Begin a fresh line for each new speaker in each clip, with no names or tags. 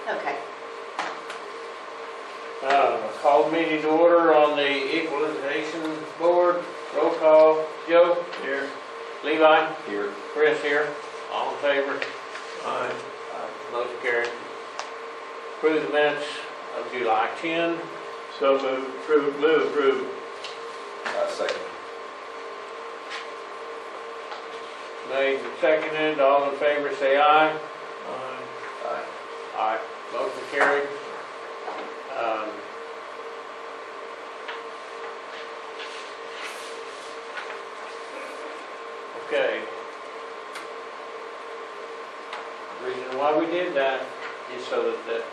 Okay.
Call meeting to order on the Equalization Board. Roll call. Joe? Here. Levi?
Here.
Chris here. All in favor?
Aye.
Motion carried. Approve the minutes of July 10.
So move approve. Second.
Made and seconded. All in favor say aye.
Aye.
Aye. Motion carried. Okay. The reason why we did that is so that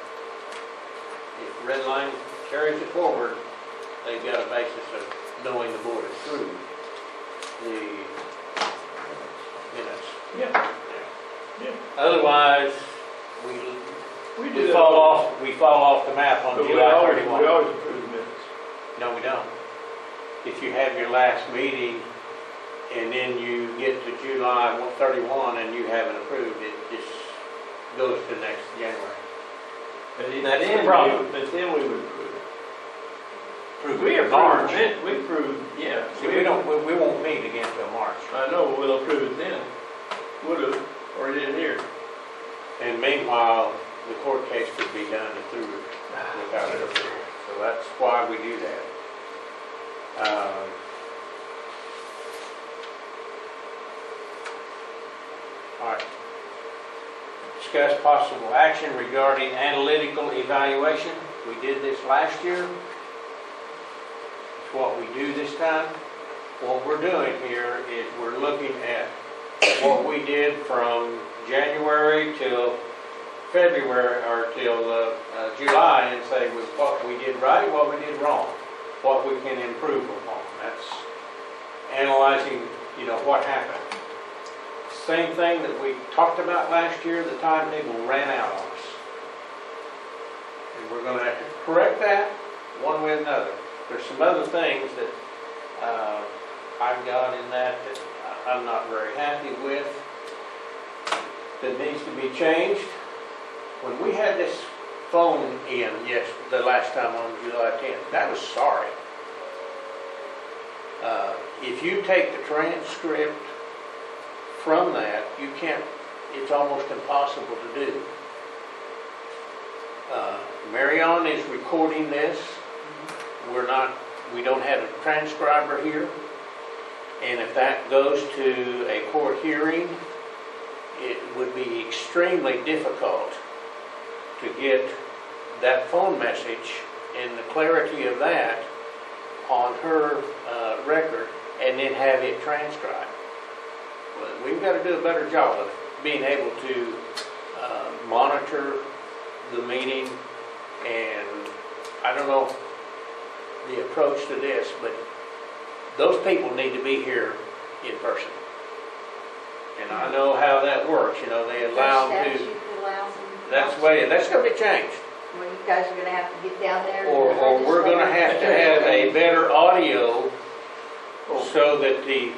if Red Line carries it forward, they've got a basis of knowing the board approved the minutes.
Yeah. Yeah.
Otherwise, we fall off the map on July 31.
We always approve the minutes.
No, we don't. If you have your last meeting and then you get to July 31 and you haven't approved, it just goes to next January. That's the problem.
But then we would approve.
We approve
We approve, yeah.
See, we won't meet again until March.
I know, we'll approve it then. Would've, or it didn't here.
And meanwhile, the court case could be done and through without it approval. So that's why we do that. All right. Discuss possible action regarding analytical evaluation. We did this last year. It's what we do this time. What we're doing here is we're looking at what we did from January till February or till July and say what we did right, what we did wrong, what we can improve upon. That's analyzing, what happened. Same thing that we talked about last year, the timetable ran out on us. And we're going to have to correct that one way or another. There's some other things that I've got in that I'm not very happy with that needs to be changed. When we had this phone in, the last time on July 10th, that was sorry. If you take the transcript from that, you can't, it's almost impossible to do. Marion is recording this. We don't have a transcriber here. And if that goes to a court hearing, it would be extremely difficult to get that phone message and the clarity of that on her record and then have it transcribed. We've got to do a better job of being able to monitor the meeting, and I don't know the approach to this, but those people need to be here in person. And I know how that works, they allow them to, that's going to be changed.
Well, you guys are going to have to get down there.
Or we're going to have a better audio so that the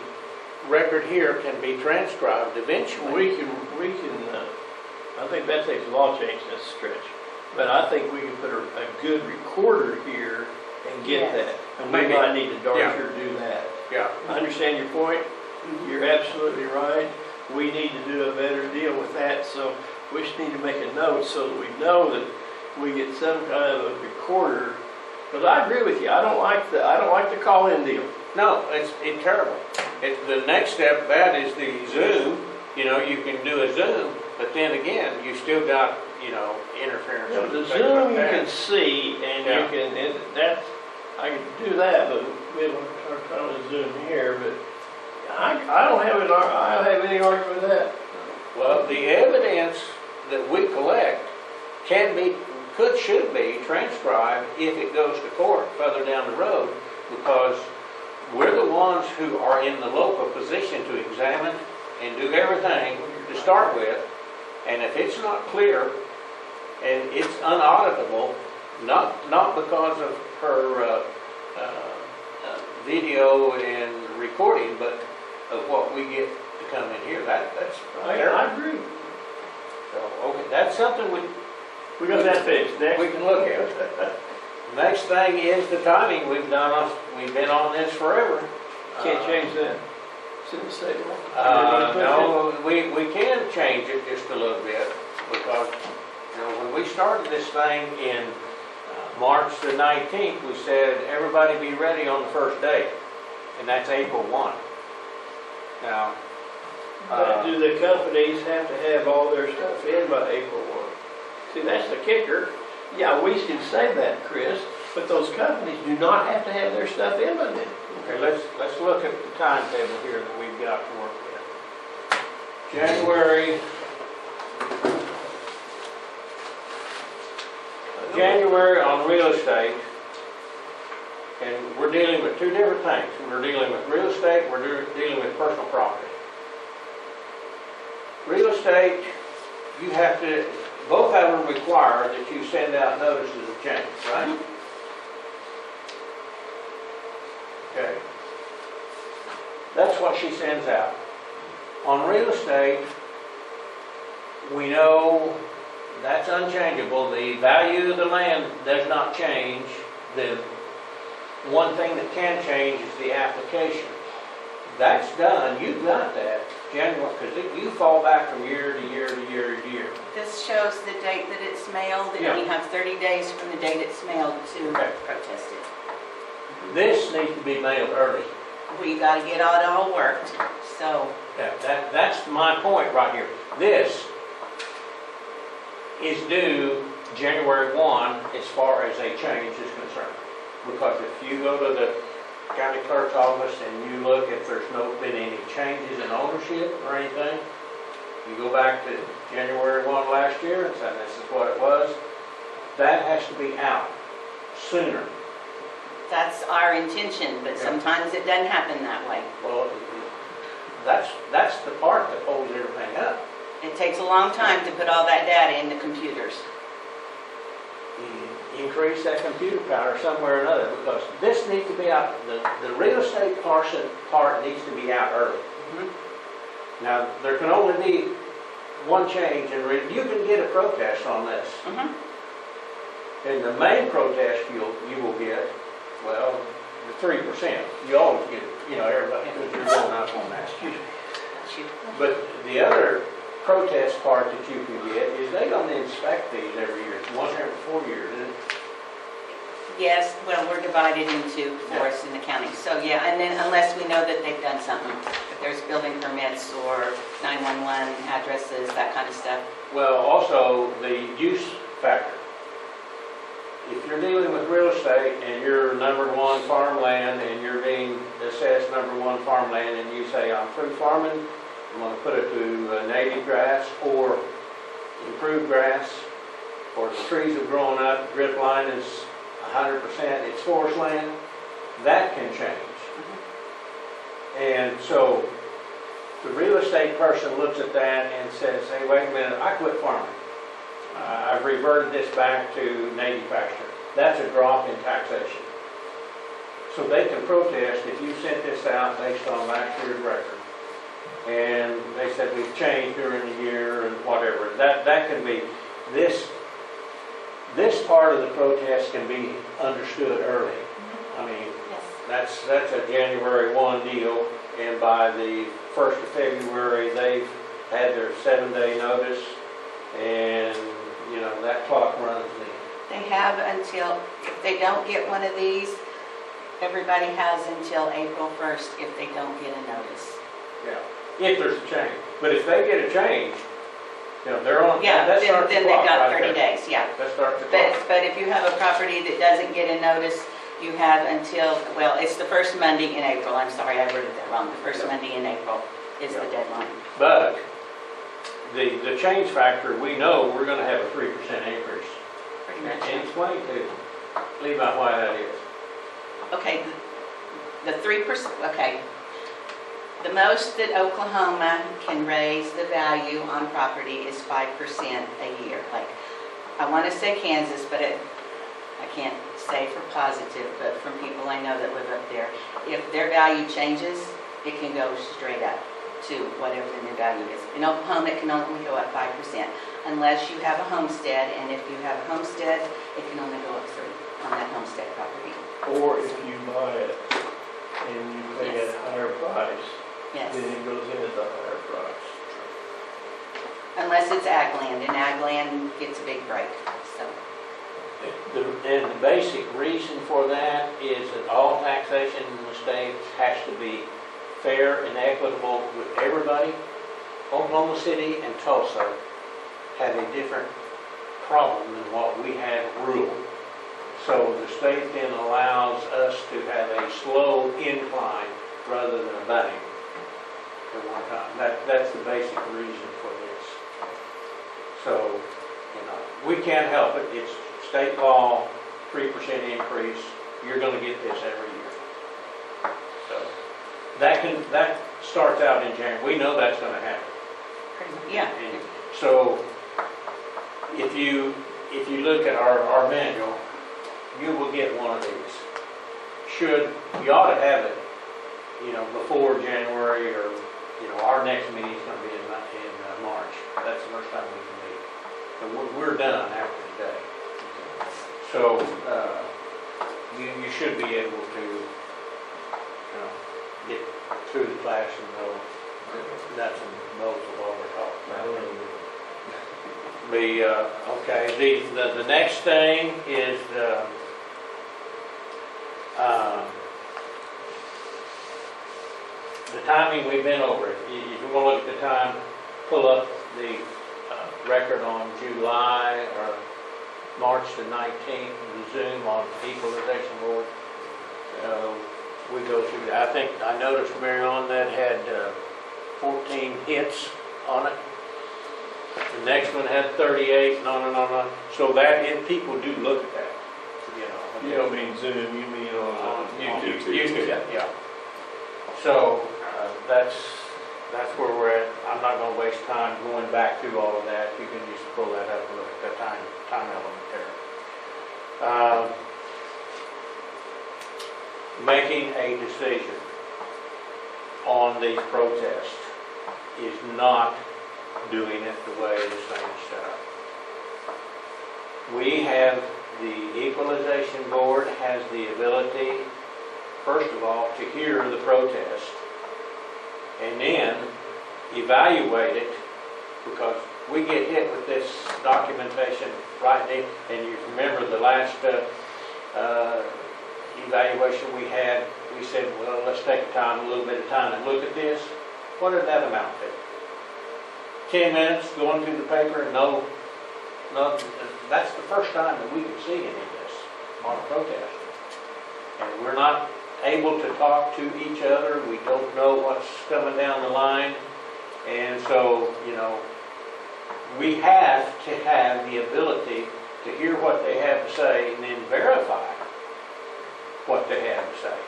record here can be transcribed eventually.
We can. I think that takes a law change, that's a stretch. But I think we can put a good recorder here and get that. And we might need to do that.
Yeah.
I understand your point. You're absolutely right. We need to do a better deal with that. So we just need to make a note so that we know that we get some kind of a recorder. Because I agree with you. I don't like the call-in deal.
No, it's terrible. The next step of that is the Zoom. You can do a Zoom, but then again, you still got, interference.
Yeah, the Zoom you can see, and you can, I can do that, but we have a trying to Zoom here, but I don't have any argument with that.
Well, the evidence that we collect should be transcribed if it goes to court further down the road, because we're the ones who are in the local position to examine and do everything to start with. And if it's not clear and it's unauditable, not because of her video and recording, but of what we get to come in here, that's
I agree.
So, okay, that's something
We got that fixed. Next.
we can look at it. Next thing is the timing. We've been on this forever.
Can't change that. It's in the state law.
No, we can change it just a little bit because, when we started this thing in March the 19th, we said everybody be ready on the first day, and that's April 1. Now,
But do the companies have to have all their stuff in by April 1? See, that's the kicker. Yeah, we can say that, Chris, but those companies do not have to have their stuff in by then.
okay, let's look at the timetable here that we've got to work with. January on real estate, and we're dealing with two different things. We're dealing with real estate, we're dealing with personal property. Real estate, you have to, both of them require that you send out notices of change, right? Okay. That's what she sends out. On real estate, we know that's unchangeable. The value of the land does not change. The one thing that can change is the application. That's done. You've got that. January, because you fall back from year to year to year to year.
This shows the date that it's mailed, and
Yeah.
we have 30 days from the date it's mailed to
Okay.
protest it.
This needs to be mailed early.
We got to get it all worked, so
Yeah, that's my point right here. This is due January 1 as far as a change is concerned. Because if you go to the county clerk's office and you look if there's been any changes in ownership or anything, you go back to January 1 last year and say this is what it was, that has to be out sooner.
that's our intention, but
Yeah.
sometimes it doesn't happen that way.
Well, that's the part that holds everything up.
It takes a long time to put all that data in the computers.
You increase that computer power somewhere or another, because this needs to be out, the real estate part needs to be out early.
Mhm.
Now, there can only be one change, and you can get a protest on this.
Mhm.
And the main protest you will get, well, the 3%. You always get, everybody, because you're going up on that.
That's you.
But the other protest part that you can get is they're going to inspect these every year. It's once every 4 years, isn't it?
Yes, well, we're divided into forests in the county, so yeah, and then unless we know that they've done something, if there's building permits or 911 addresses, that kind of stuff.
Well, also the use factor. If you're dealing with real estate and you're number one farmland and you're being assessed number one farmland and you say, I'm through farming, I'm going to put it to native grass or improved grass, or the trees have grown up, drip line is 100%, it's forest land, that can change. And so the real estate person looks at that and says, hey, wait a minute, I quit farming. I've reverted this back to native pasture. That's a drop in taxation. So they can protest if you sent this out based on last year's record. And they said we've changed during the year and whatever. That can be, this part of the protest can be understood early. I mean,
Yes.
that's a January 1 deal, and by the 1st of February, they've had their 7-day notice, and, that clock runs then.
They have until, if they don't get one of these, everybody has until April 1st if they don't get a notice.
Yeah, if there's a change. But if they get a change, they're on,
Yeah,
that starts the
then they've
clock
got
right
30
there.
days, yeah.
That starts the clock.
But if you have a property that doesn't get a notice, you have until, well, it's the first Monday in April. I'm sorry, I worded that wrong. The first
Yeah.
Monday in April is the
Yeah.
deadline.
But the change factor, we know we're going to have a 3% increase.
Pretty much.
And explain to Levi why that is.
Okay, the 3%, okay. The most that Oklahoma can raise the value on property is 5% a year. Like, I want to say Kansas, but I can't say for positive, but from people I know that live up there, if their value changes, it can go straight up to whatever the new value is. In Oklahoma, it can only go up 5%, unless you have a homestead, and if you have a homestead, it can only go up 3 on that homestead property.
Or if you buy it and you pay
Yes.
a higher price,
Yes,
then it goes in at the higher price.
unless it's ag land, and ag land gets a big break, so.
And the basic reason for that is that all taxation in the state has to be fair and equitable with everybody. Oklahoma City and Tulsa have a different problem than what we have rural. So the state then allows us to have a slow incline rather than a bang at one time. That's the basic reason for this. So, we can't help it. It's state law, 3% increase. You're going to get this every year. So that starts out in January. We know that's going to happen.
Yeah.
And so if you look at our manual, you will get one of these. You ought to have it, before January, or, our next meeting is going to be in March. That's the first time we can meet. So we're done after today. So you should be able to, get through the class and know nuts and bolts of what we're talking about. Okay. The next thing is the timing. We've been over it. If you want to look at the time, pull up the record on July or March the 19th, the Zoom on Equalization Board. We go through that. I noticed, Mary Ellen, that had 14 hits on it. The next one had 38, and on and on and on. So people do look at that,
You don't mean Zoom, you mean on YouTube.
YouTube, yeah. So that's where we're at. I'm not going to waste time going back through all of that. You can just pull that up and look at the time element there. Making a decision on these protests is not doing it the way the thing's set up. The Equalization Board has the ability, first of all, to hear the protest and then evaluate it, because we get hit with this documentation right now. And you remember the last evaluation we had, we said, well, let's take a little bit of time and look at this. What did that amount to? 10 minutes going through the paper and no, that's the first time that we can see any of this on a protest. And we're not able to talk to each other. We don't know what's coming down the line. And so, we have to have the ability to hear what they have to say and then verify what they have to say.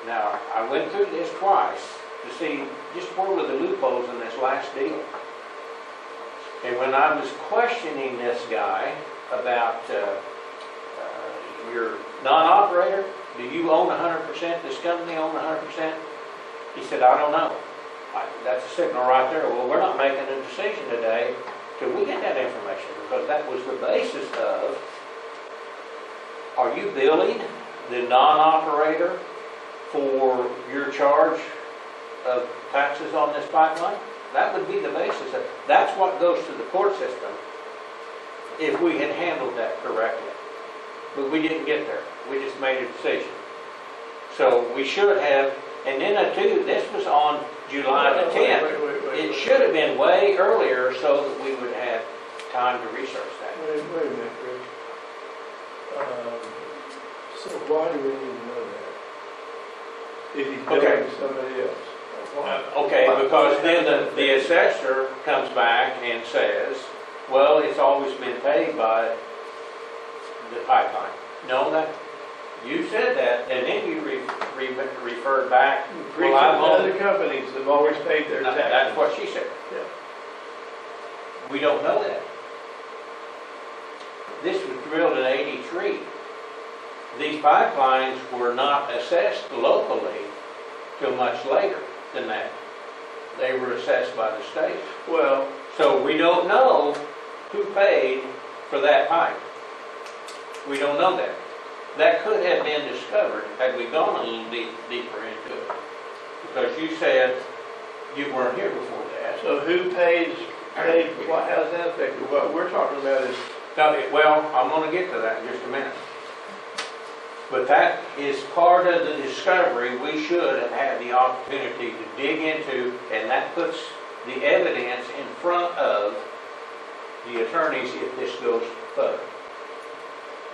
Now, I went through this twice to see just where were the loopholes in this last deal. And when I was questioning this guy about your non-operator, do you own 100%? This company own 100%? He said, I don't know. That's a signal right there. Well, we're not making a decision today till we get that information, because that was the basis of, are you billing the non-operator for your charge of taxes on this pipeline? That would be the basis of, that's what goes to the court system if we had handled that correctly. But we didn't get there. We just made a decision. So we should have, and then too, this was on July the 10th. It should have been way earlier so that we would have time to research that.
Wait a minute, Rick. So why do we need to know that? If he's billing somebody else?
Okay, because then the assessor comes back and says, well, it's always been paid by the pipeline. No, that you said that, and then you referred back. Well,
other companies have always paid their taxes.
That's what she said.
Yeah.
We don't know that. This was drilled in '83. These pipelines were not assessed locally till much later than that. They were assessed by the state.
Well,
So we don't know who paid for that pipe. We don't know that. That could have been discovered had we gone a little deeper into it. Because you said you weren't here before that.
so who paid, what, how's that affected? What we're talking about is,
Well, I'm going to get to that in just a minute. But that is part of the discovery we should have had the opportunity to dig into, and that puts the evidence in front of the attorneys if this goes further.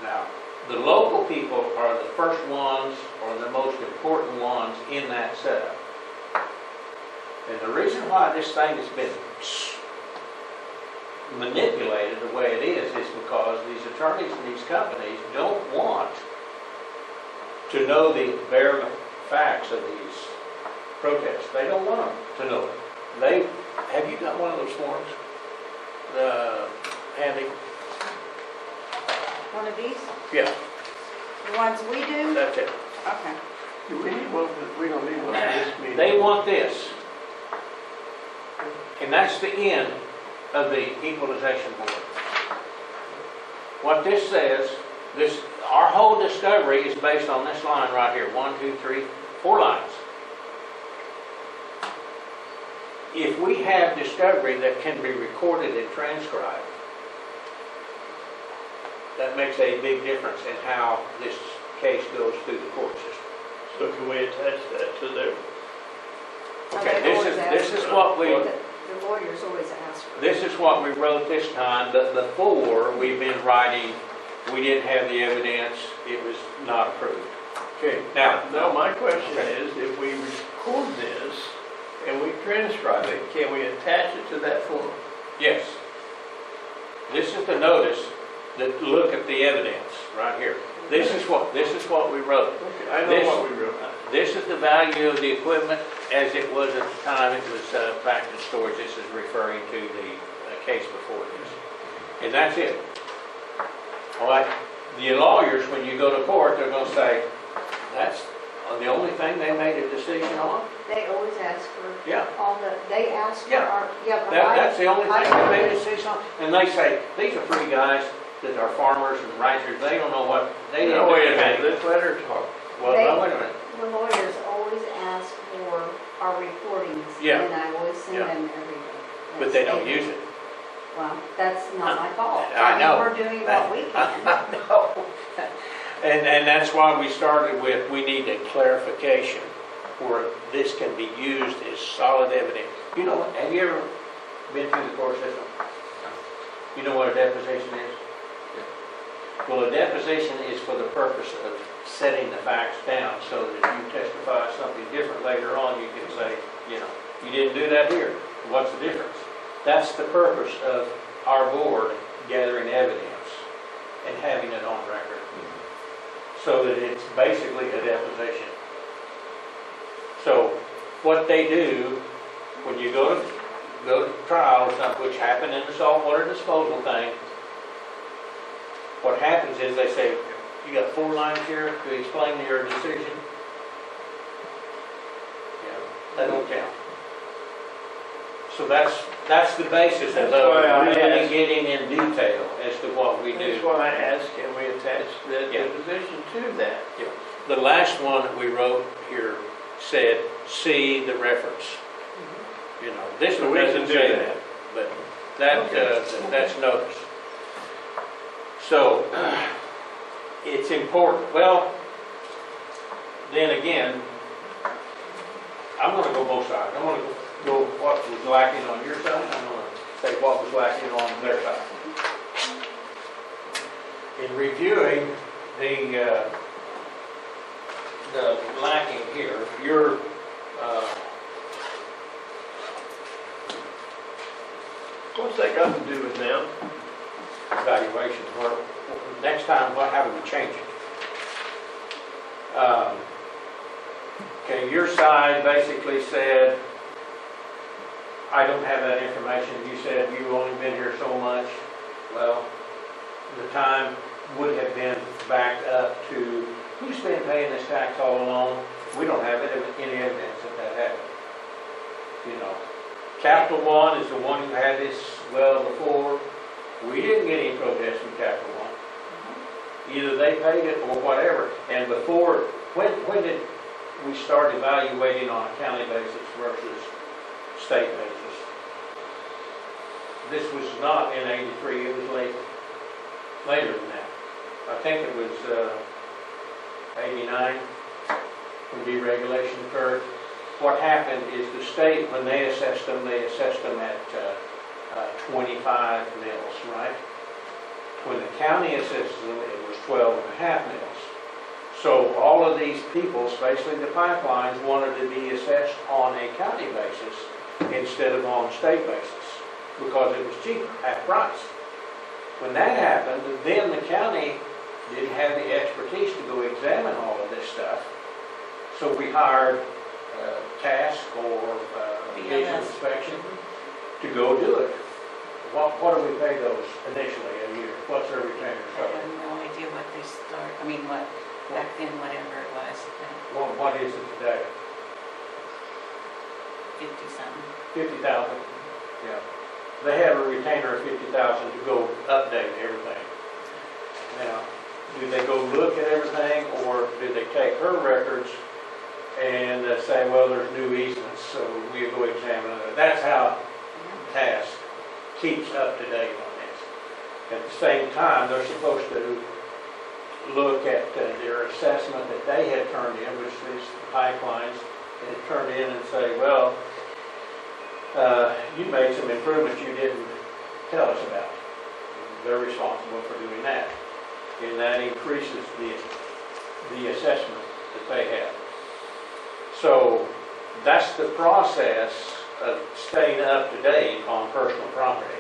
Now, the local people are the first ones, or the most important ones in that setup. And the reason why this thing has been manipulated the way it is because these attorneys and these companies don't want to know the bare facts of these protests. They don't want them to know it. Have you got one of those forms, Andy?
One of these?
Yeah,
The ones we do?
that's it.
Okay.
we need one, we don't need one for this meeting.
They want this. And that's the end of the Equalization Board. What this says, our whole discovery is based on this line right here. 1, 2, 3, 4 lines. If we have discovery that can be recorded and transcribed, that makes a big difference in how this case goes through the court system.
So can we attach that to there?
Okay, this is what we...
The lawyers always ask for.
This is what we wrote this time, but before we've been writing, we didn't have the evidence, it was not approved.
Okay,
Now,
now my question
Okay.
is, if we record this and we transcribe it, can we attach it to that form?
yes. This is the notice that look at the evidence right here. This is what we wrote.
Okay, I know
This-
what we wrote.
This is the value of the equipment as it was at the time it was back in storage. This is referring to the case before this. And that's it. All right. The lawyers, when you go to court, they're going to say, that's the only thing they made a decision on?
They always ask for
Yeah.
all they ask for
Yeah.
our, yeah, but
That's the only thing they made a
I,
decision on? And they say, these are 3 guys that are farmers and ranchers. They don't know what, they didn't
No,
do
wait a minute,
anything.
let's let her talk.
Well,
They-
no, wait a minute.
the lawyers always ask for our recordings.
Yeah.
And I always send
Yeah.
them every day.
But they don't use it.
Well, that's not my fault.
I know.
We're doing what we can.
No. And that's why we started with, we need a clarification where this can be used as solid evidence. You know, have you ever been through the court system? You know what a deposition is? Well, a deposition is for the purpose of setting the facts down so that if you testify something different later on, you can say, you know, you didn't do that here. What's the difference? That's the purpose of our board gathering evidence and having it on record. So that it's basically a deposition. So what they do when you go to trial or something, which happened in the saltwater disposal thing, what happens is they say, you got 4 lines here to explain your decision. Yeah, that don't count. So that's the basis of
That's why I
really
asked.
getting in detail as to what we
That's
do.
why I asked, can we attach the
Yeah.
deposition to that?
The last one that we wrote here said, see the reference. You know, this
So
one
we can
doesn't
do
say
that.
that, but that,
Okay.
that's notice. So, it's important. Well, then again, I'm going to go both sides. I'm going to go what was lacking on your side. I'm going to say what was lacking on their side. In reviewing the lacking here, your
What's that got to do with them?
evaluation, where next time, how do we change it? Okay, your side basically said, I don't have that information. You said you've only been here so much. Well, the time would have been backed up to who's been paying this tax all along. We don't have any evidence that that happened. You know, Capital One is the one who had this well before. We didn't get any protest from Capital One. Either they paid it or whatever. And before, when did we start evaluating on a county basis versus state basis? This was not in '83, it was later than that. I think it was '89 when deregulation occurred. What happened is the state, when they assessed them at 25 mils, right? When the county assessed them, it was 12.5 mils. So all of these people, especially the pipelines, wanted to be assessed on a county basis instead of on state basis because it was cheaper, half price. When that happened, then the county didn't have the expertise to go examine all of this stuff. So we hired task or visual inspection to go do it. What do we pay those initially a year? What's their retainer?
I have no idea what they start, I mean, what, back then, whatever it was,
What is it today?
50-something.
50,000. Yeah. They have a retainer of 50,000 to go update everything. Now, do they go look at everything, or do they take her records and say, well, there's new easements, so we'll go examine it? That's how task keeps up to date on this. At the same time, they're supposed to look at their assessment that they had turned in, which is the pipelines, and turned in and say, well, you made some improvements you didn't tell us about. They're responsible for doing that. And that increases the assessment that they have. So that's the process of staying up to date on personal property,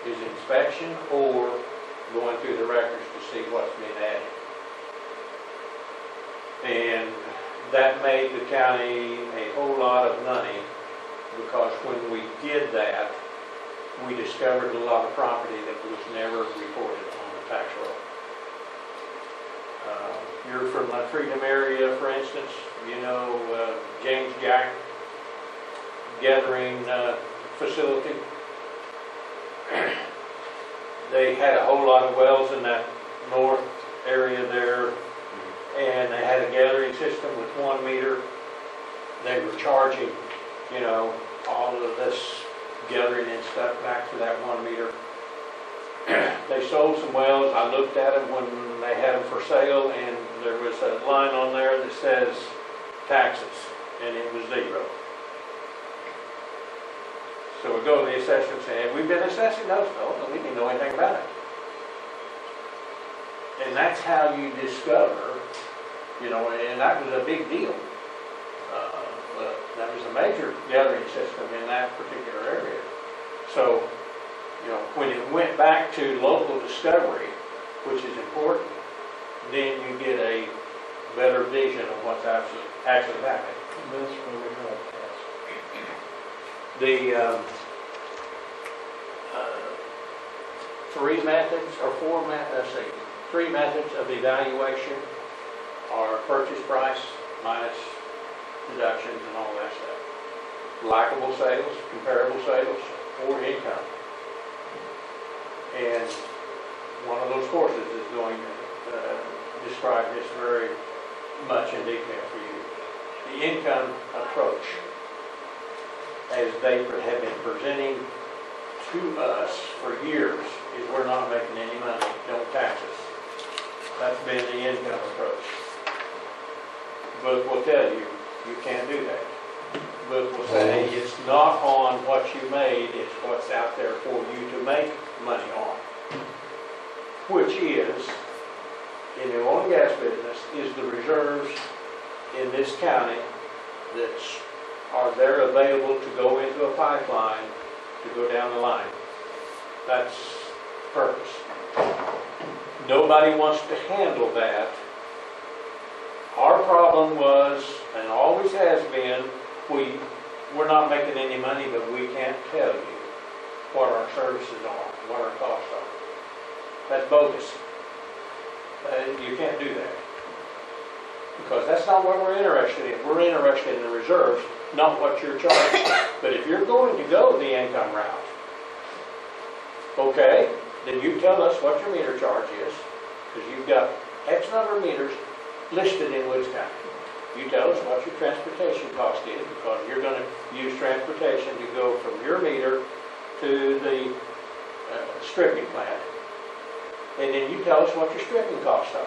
is inspection or going through the records to see what's been added. And that made the county a whole lot of money, because when we did that, we discovered a lot of property that was never reported on the tax roll. You're from the Freedom area, for instance, you know James Jack gathering facility. They had a whole lot of wells in that north area there, and they had a gathering system with 1 meter. They were charging, you know, all of this gathering and stuff back to that 1 meter. They sold some wells. I looked at them when they had them for sale, and there was a line on there that says taxes, and it was 0. So we go to the assessor and say, have we been assessing those? No, we didn't know anything about it. And that's how you discover, you know, and that was a big deal. That was a major gathering system in that particular area. So, you know, when it went back to local discovery, which is important, then you get a better vision of what's actually happening.
And that's when we have task.
The three methods of evaluation are purchase price minus deductions and all that stuff. Likable sales, comparable sales, or income. And one of those courses is going to describe this very much in detail for you. The income approach, as they have been presenting to us for years, is we're not making any money, don't tax us. That's been the income approach. Book will tell you, you can't do that. Book will say it's not on what you made, it's what's out there for you to make money on. Which is, in the oil and gas business, is the reserves in this county that are there available to go into a pipeline to go down the line. That's the purpose. Nobody wants to handle that. Our problem was, and always has been, we're not making any money, but we can't tell you what our services are, what our costs are. That's bogus. You can't do that. Because that's not what we're interested in. We're interested in the reserves, not what you're charging. But if you're going to go the income route, okay, then you tell us what your meter charge is, because you've got X number of meters listed in Woods County. You tell us what your transportation cost is, because you're going to use transportation to go from your meter to the stripping plant. And then you tell us what your stripping costs are.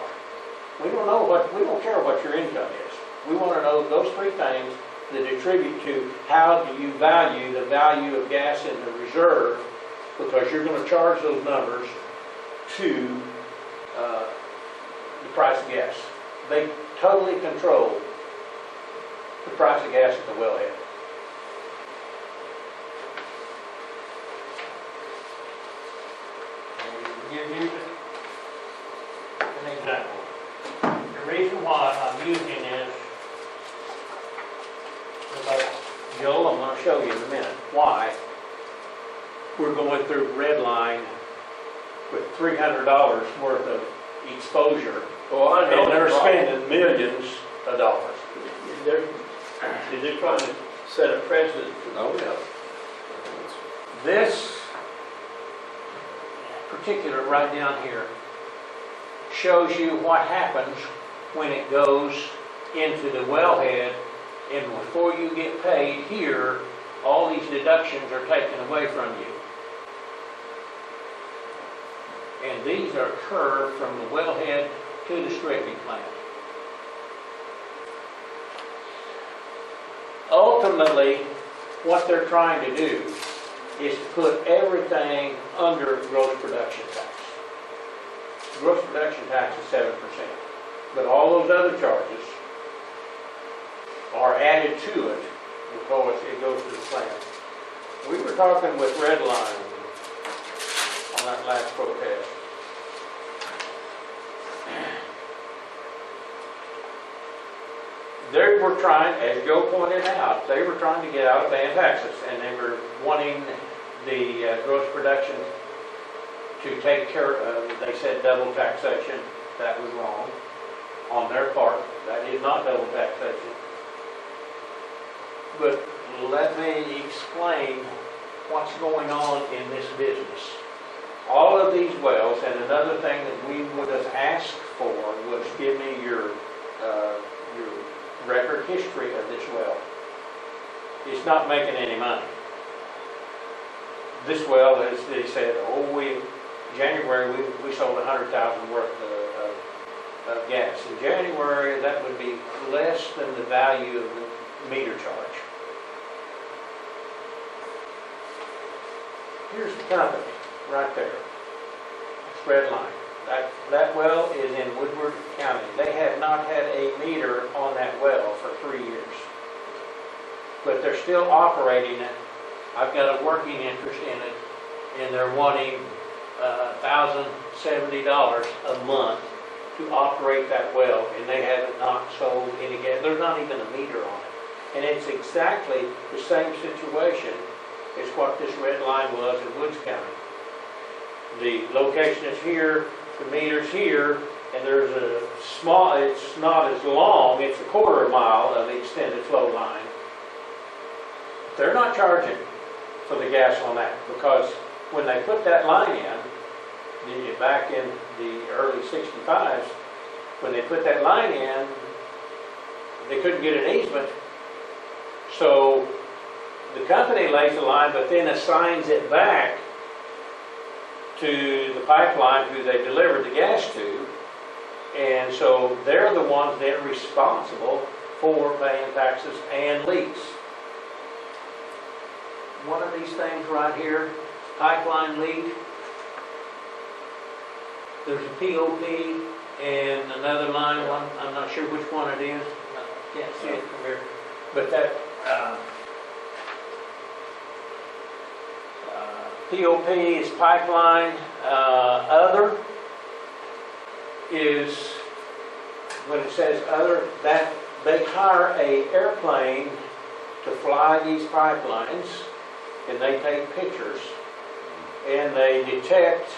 We don't care what your income is. We want to know those three things that attribute to how do you value the value of gas in the reserve, because you're going to charge those numbers to the price of gas. They totally control the price of gas at the wellhead. And give you an example. The reason why I'm using this, because Joel, I'm going to show you in a minute why we're going through red line with $300 worth of exposure.
Well, I know.
And they're spending millions of dollars.
They're trying to set a precedent.
Oh, yeah.
This particular right down here shows you what happens when it goes into the wellhead, and before you get paid here, all these deductions are taken away from you. And these are curved from the wellhead to the stripping plant. Ultimately, what they're trying to do is to put everything under gross production tax. Gross production tax is 7%, but all those other charges are added to it because it goes to the plant. We were talking with Redline on that last protest. They were trying, as Joe pointed out, they were trying to get out of paying taxes, and they were wanting the gross production to take care of, they said double taxation. That was wrong on their part. That is not double taxation. But let me explain what's going on in this business. All of these wells, and another thing that we would have asked for was give me your record history of this well. It's not making any money. This well, as they said, January we sold 100,000 worth of gas. In January, that would be less than the value of the meter charge. Here's the company, right there. It's red line. That well is in Woodward County. They have not had a meter on that well for 3 years. But they're still operating it. I've got a working interest in it, and they're wanting $1,070 a month to operate that well, and they have not sold any gas. There's not even a meter on it. And it's exactly the same situation as what this red line was in Woods County. The location is here, the meter's here, and there's a small, it's not as long, it's a quarter mile of the extended flow line. They're not charging for the gas on that, because when they put that line in, back in the early 65s, when they put that line in, they couldn't get an easement. So the company lays the line, but then assigns it back to the pipeline who they delivered the gas to. And so they're the ones then responsible for paying taxes and leaks. One of these things right here, pipeline leak, there's a POP and another line one. I'm not sure which one it is. I can't see it from here. But that POP is pipeline. Other is, when it says other, that they hire an airplane to fly these pipelines, and they take pictures, and they detect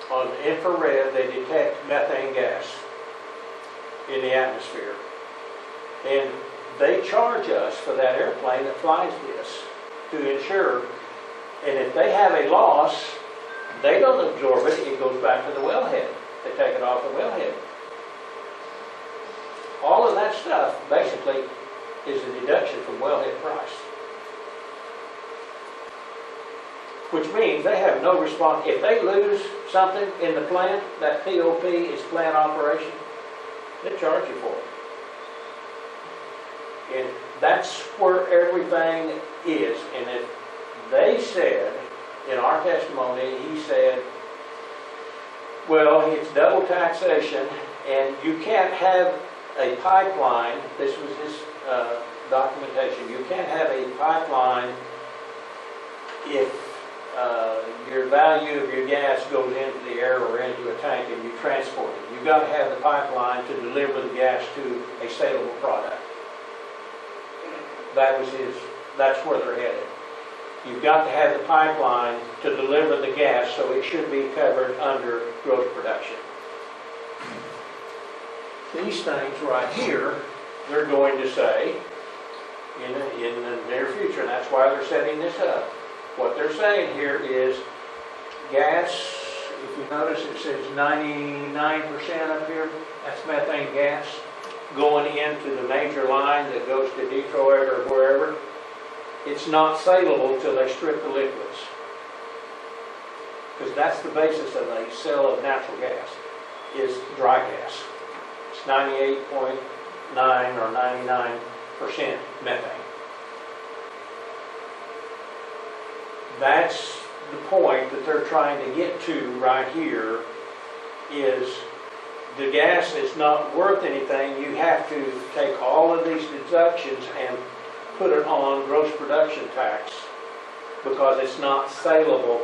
on infrared, they detect methane gas. in the atmosphere. And they charge us for that airplane that flies this to insure. And if they have a loss, they don't absorb it, it goes back to the wellhead. They take it off the wellhead. All of that stuff basically is a deduction from wellhead price. Which means they have no response. If they lose something in the plant, that POP is plant operation, they charge you for it. And that's where everything is. And if they said, in our testimony, he said, well, it's double taxation, and you can't have a pipeline. This was his documentation. You can't have a pipeline if your value of your gas goes into the air or into a tank and you transport it. You've got to have the pipeline to deliver the gas to a saleable product. That's where they're headed. You've got to have the pipeline to deliver the gas, so it should be covered under gross production. These things right here, they're going to say in the near future, and that's why they're setting this up. What they're saying here is gas, if you notice it says 99% up here, that's methane gas going into the major line that goes to Detroit or wherever. It's not saleable till they strip the liquids. Because that's the basis of a sale of natural gas, is dry gas. It's 98.9 or 99% methane. That's the point that they're trying to get to right here, is the gas is not worth anything. You have to take all of these deductions and put it on gross production tax because it's not saleable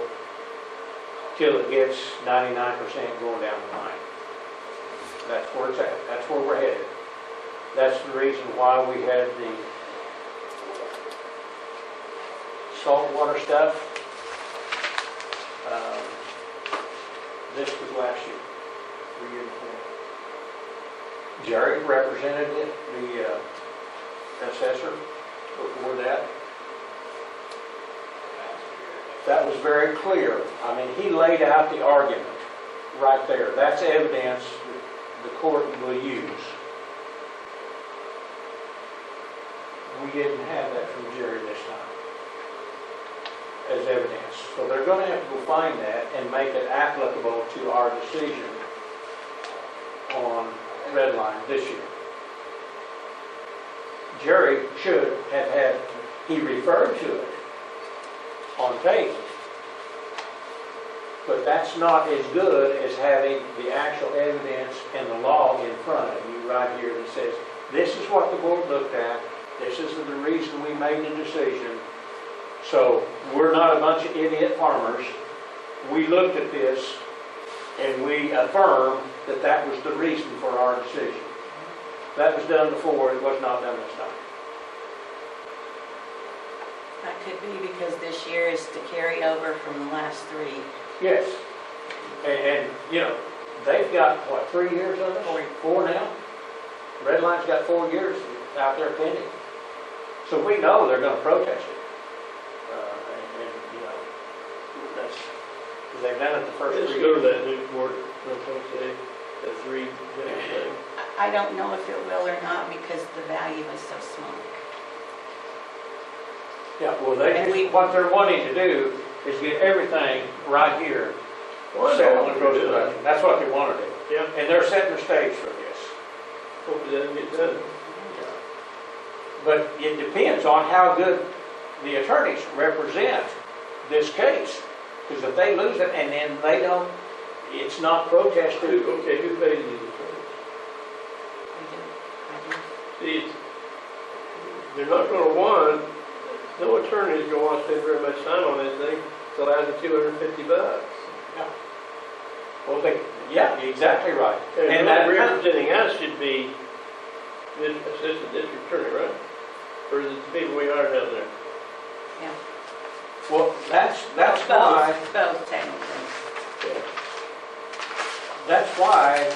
till it gets 99% going down the line. That's where it's at. That's where we're headed. That's the reason why we had the saltwater stuff. This was last year, 3 years before. Jerry represented it, the assessor before that. That was very clear. I mean, he laid out the argument right there. That's evidence that the court will use. We didn't have that from Jerry this time as evidence. So they're going to have to go find that and make it applicable to our decision on red line this year. Jerry should have had, he referred to it on tape, but that's not as good as having the actual evidence and the law in front of you right here that says, this is what the board looked at, this is the reason we made the decision. So we're not a bunch of idiot farmers. We looked at this and we affirm that that was the reason for our decision. That was done before, it was not done this time.
That could be because this year is to carry over from the last 3.
Yes. And you know, they've got, what, 3 years of it? 4 now? Red Line's got 4 years out there pending. So we know they're going to protest it. And you know, that's, because they've done it the first 3
Let's
years.
go to that new court, let's say, that 3 thing.
I don't know if it will or not because the value is so small.
Yeah, well, what they're wanting to do is get everything right here set on gross production. That's what they want to do.
Yeah.
And they're setting the stage for this.
Hopefully that gets done.
But it depends on how good the attorneys represent this case. Because if they lose it and then they don't, it's not protested.
Okay, who pays these attorneys? See, they're not going to want, no attorney is going to want to spend very much time on this thing till after $250.
Yeah. Well, yeah, you're exactly right.
And that representing us should be the assistant district attorney, right? Or is it the people we hired down there?
Yeah.
Well, that's why.
Both technically.
Yeah.
That's why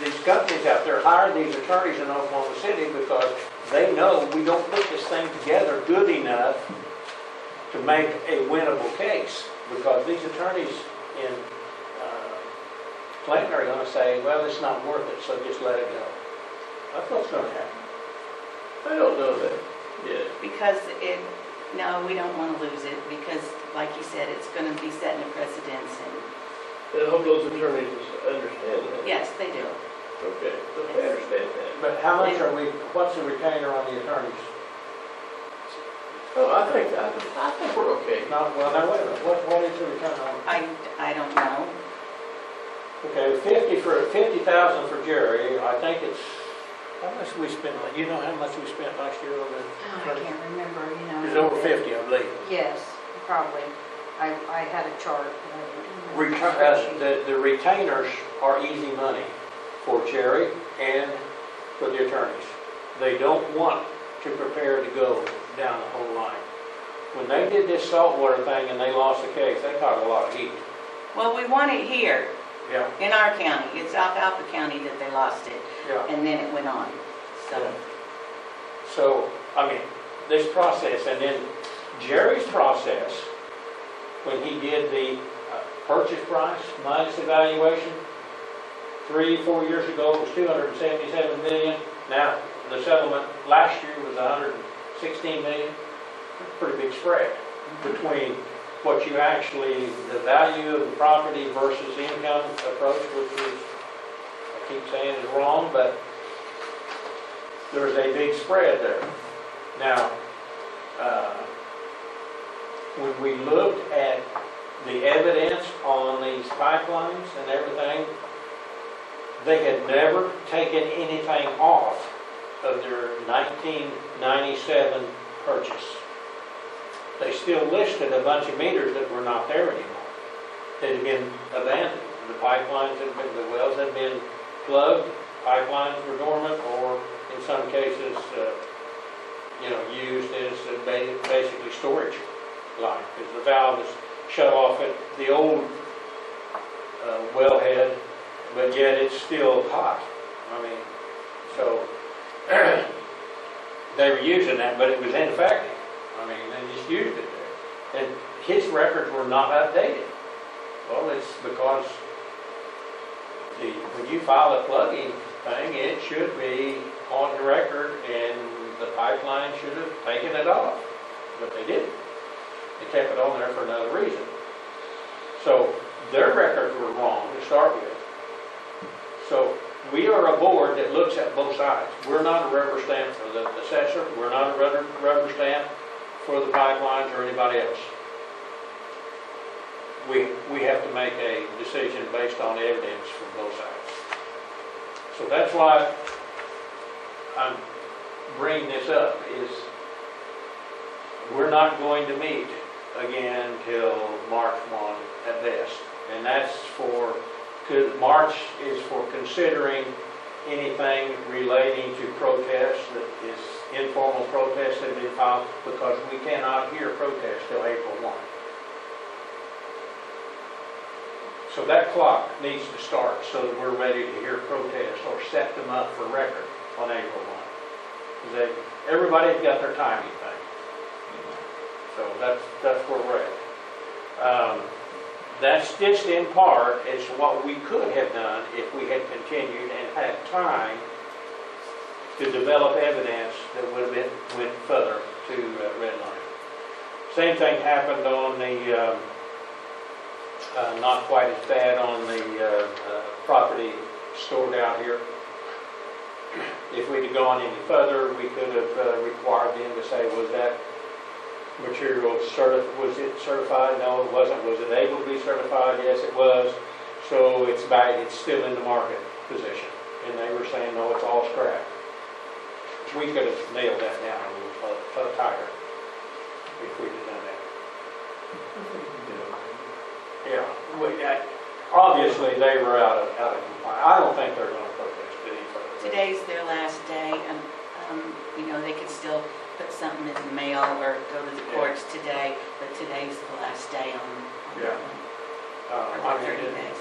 these companies out there hire these attorneys in Oklahoma City because they know we don't put this thing together good enough to make a winnable case. Because these attorneys in Clinton are going to say, well, it's not worth it, so just let it go. That's what's going to happen.
I don't know that yet.
Because no, we don't want to lose it, because like you said, it's going to be setting a precedence, and
And I hope those attorneys understand that.
yes, they do.
Okay, so they understand that.
But how much are we, what's the retainer on the attorneys?
Oh, I think we're okay.
No, well, now wait a minute, what is the retainer on?
I don't know.
Okay, 50,000 for Jerry, I think it's, how much we spent, you know how much we spent last year on
Oh, I
the?
can't remember, you know.
It's over 50, I believe.
Yes, probably. I had a chart. But I didn't have a spreadsheet.
The retainers are easy money for Jerry and for the attorneys. They don't want to prepare to go down the whole line. When they did this saltwater thing and they lost the case, they caught a lot of heat.
Well, we want it here,
Yeah.
in our county. It's Alfalfa County that they lost it,
Yeah.
and then it went on, so.
So, I mean, this process, and then Jerry's process, when he did the purchase price minus evaluation, 3-4 years ago, it was 277 million. Now, the settlement last year was 116 million. Pretty big spread between what you actually, the value of the property versus the income approach, which is, I keep saying is wrong, but there's a big spread there. Now, when we looked at the evidence on these pipelines and everything, they had never taken anything off of their 1997 purchase. They still listed a bunch of meters that were not there anymore. They had been abandoned. The pipelines had been, the wells had been plugged, pipelines were dormant, or in some cases, used as basically storage line, because the valve is shut off at the old wellhead, but yet it's still hot. I mean, so they were using that, but it was ineffective. I mean, they just used it there. And his records were not updated. Well, it's because when you file a plugging thing, it should be on the record, and the pipeline should have taken it off. But they didn't. They kept it on there for another reason. So their records were wrong to start with. So we are a board that looks at both sides. We're not a rubber stamp for the assessor. We're not a rubber stamp for the pipelines or anybody else. We have to make a decision based on evidence from both sides. So that's why I'm bringing this up, is we're not going to meet again till March 1 at best. And that's March is for considering anything relating to protests, that is informal protests that have been filed, because we cannot hear protests till April 1. So that clock needs to start so that we're ready to hear protests or set them up for record on April 1. Because everybody's got their timing thing. So that's where we're at. That's just in part as what we could have done if we had continued and had time to develop evidence that would have went further to red line. Same thing happened on the, not quite as bad on the property stored out here. If we'd have gone any further, we could have required them to say, was that material was it certified? No, it wasn't. Was it able to be certified? Yes, it was. So it's still in the market position. And they were saying, no, it's all scrap. We could have nailed that down a little tighter if we'd have done that. Yeah. Obviously, they were out of compliance. I don't think they're going to protest any further.
Today's their last day, and they could still put something in the mail or go to the courts today, but today's the last day on
Yeah.
or 30 days.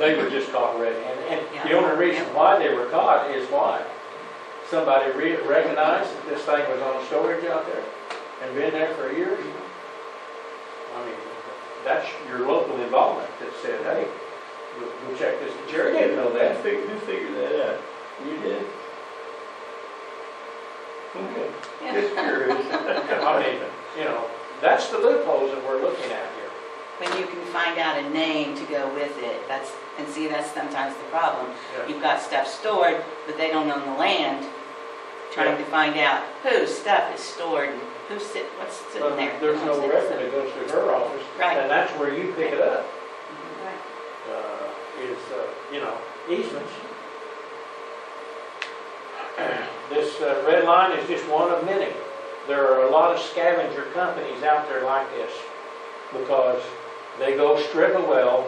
They were just caught red-handed. And the
Yeah.
only reason why they were caught is why? Somebody recognized that this thing was on storage out there and been there for a year. I mean, that's your local involvement that said, hey, we'll check this. Jerry didn't know that.
Who figured that out? You did? Okay. Just curious.
I mean, you know, that's the loopholes that we're looking at here.
When you can find out a name to go with it, that's sometimes the problem.
Yeah.
You've got stuff stored, but they don't own the land, trying to find out whose stuff is stored and what's sitting
But
there.
there's no record that goes to her office.
Right.
And that's where you pick it up,
Right.
you know, easements. This red line is just one of many. There are a lot of scavenger companies out there like this because they go strip a well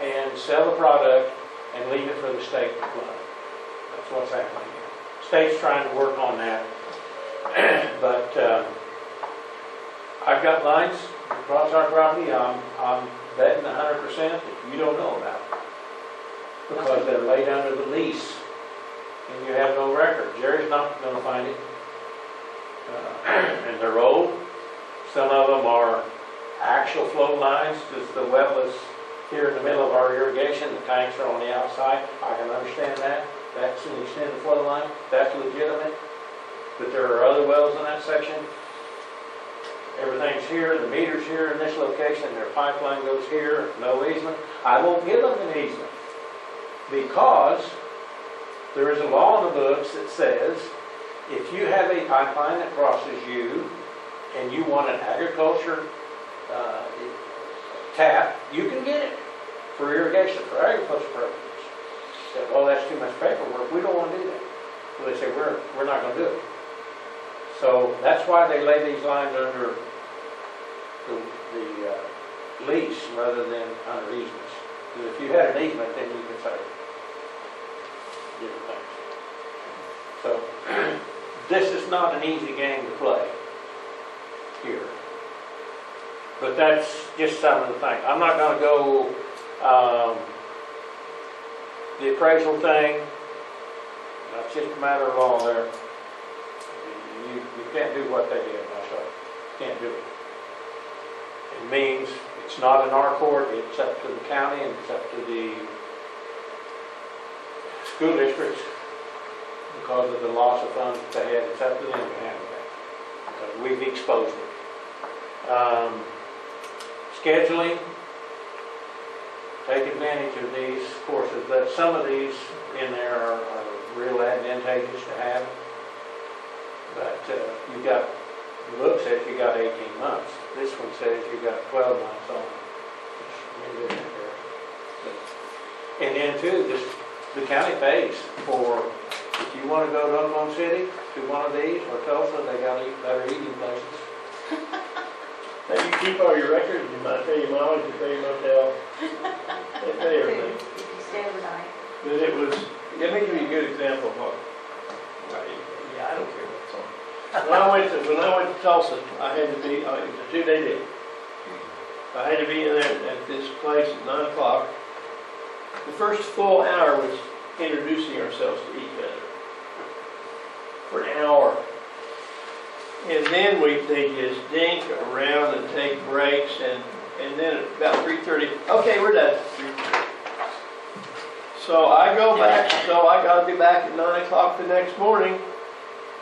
and sell the product and leave it for the state to flood. That's what's happening here. State's trying to work on that. But I've got lines across our property I'm betting 100% that you don't know about because they're laid under the lease and you have no record. Jerry's not going to find it. And they're old. Some of them are actual flow lines because the well is here in the middle of our irrigation. The tanks are on the outside. I can understand that. That's an extended flow line. That's legitimate. But there are other wells in that section. Everything's here. The meter's here in this location. Their pipeline goes here. No easement. I won't give them an easement because there is a law in the books that says if you have a pipeline that crosses you and you want an agriculture tap, you can get it for irrigation, for agriculture purposes. Said, well, that's too much paperwork. We don't want to do that. So they say, we're not going to do it. So that's why they lay these lines under the lease rather than under easements. Because if you had an easement, then you could say different things. So this is not an easy game to play here. But that's just some of the things. I'm not going to go the appraisal thing. That's just a matter of law there. You can't do what they did. That's right. Can't do it. It means it's not in our court. It's up to the county and it's up to the school districts because of the loss of funds that they had. It's up to them to handle that because we've exposed it. Scheduling. Take advantage of these courses. But some of these in there are real advantageous to have. But you got, the book says you got 18 months. This one says you got 12 months on it. And then too, the county pays for, if you want to go to Oklahoma City to one of these or Tulsa, they got better eating places.
Now you keep all your records, you might pay your mileage, you pay your motel, they pay everything.
If you stay overnight.
But it was, let me give you a good example of what, yeah, I don't care what's on. When I went to Tulsa, I had to be, it was a 2-day deal. I had to be in there at this place at 9 o'clock. The first full hour was introducing ourselves to each other. For an hour. And then they just dink around and take breaks, and then at about 3:30, okay, we're done. So I go back, so I got to be back at 9 o'clock the next morning,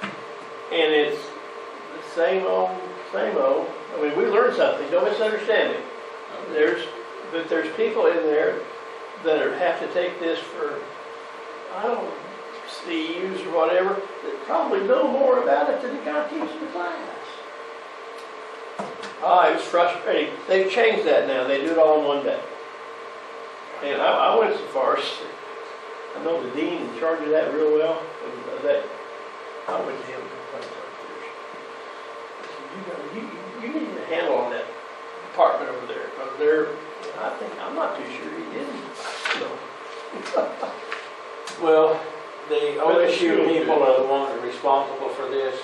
and it's the same old, same old. I mean, we learned something, don't misunderstand me. But there's people in there that have to take this for, I don't know, CEUs or whatever, that probably know more about it than the guy teaching the class. It was frustrating. They've changed that now. They do it all in one day. And I went so far as, I know the dean in charge of that real well. I went to him a couple of times. You need to handle on that department over there. Because I'm not too sure he didn't.
Well, the OSU people are the ones that are responsible for this.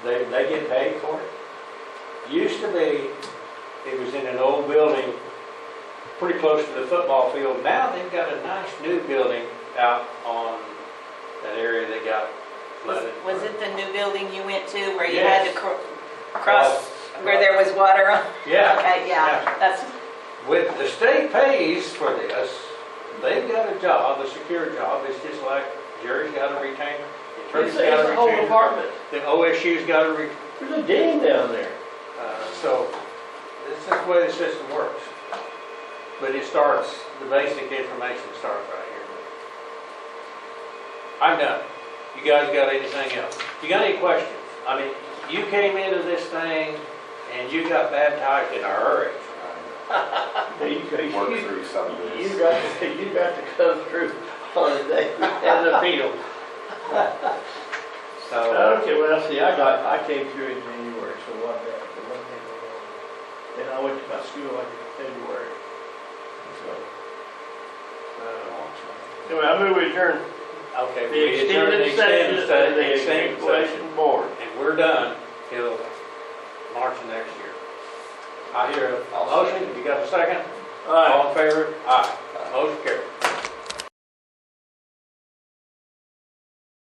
They get paid for it. Used to be, it was in an old building pretty close to the football field. Now they've got a nice new building out on that area that got flooded.
Was it the new building you went to where you
Yes.
had to cross, where there was water on?
Yeah.
Okay, yeah, that's,
With the state pays for this, they've got a job, a secure job. It's just like Jerry's got a retainer,
It's
Attorney's got a
the whole
retainer,
department.
the OSU's got a retainer.
There's a dam down there.
So this is the way the system works. But it starts, the basic information starts right here. I'm done. You guys got anything else? You got any questions? I mean, you came into this thing and you got baptized in a hurry.
Work through some of this.
You got to come through on a day and appeal.
So,
Okay, well, see, I came through in January, so what that, the one thing was on. And I went to my school like in February. So, anyway, I move we adjourn
okay,
the
we adjourn the
extended session of the
extended session.
Equalization Board.
And we're done till March of next year. I hear a motion. You got a second?
All right.
All in favor? Aye. Motion carried.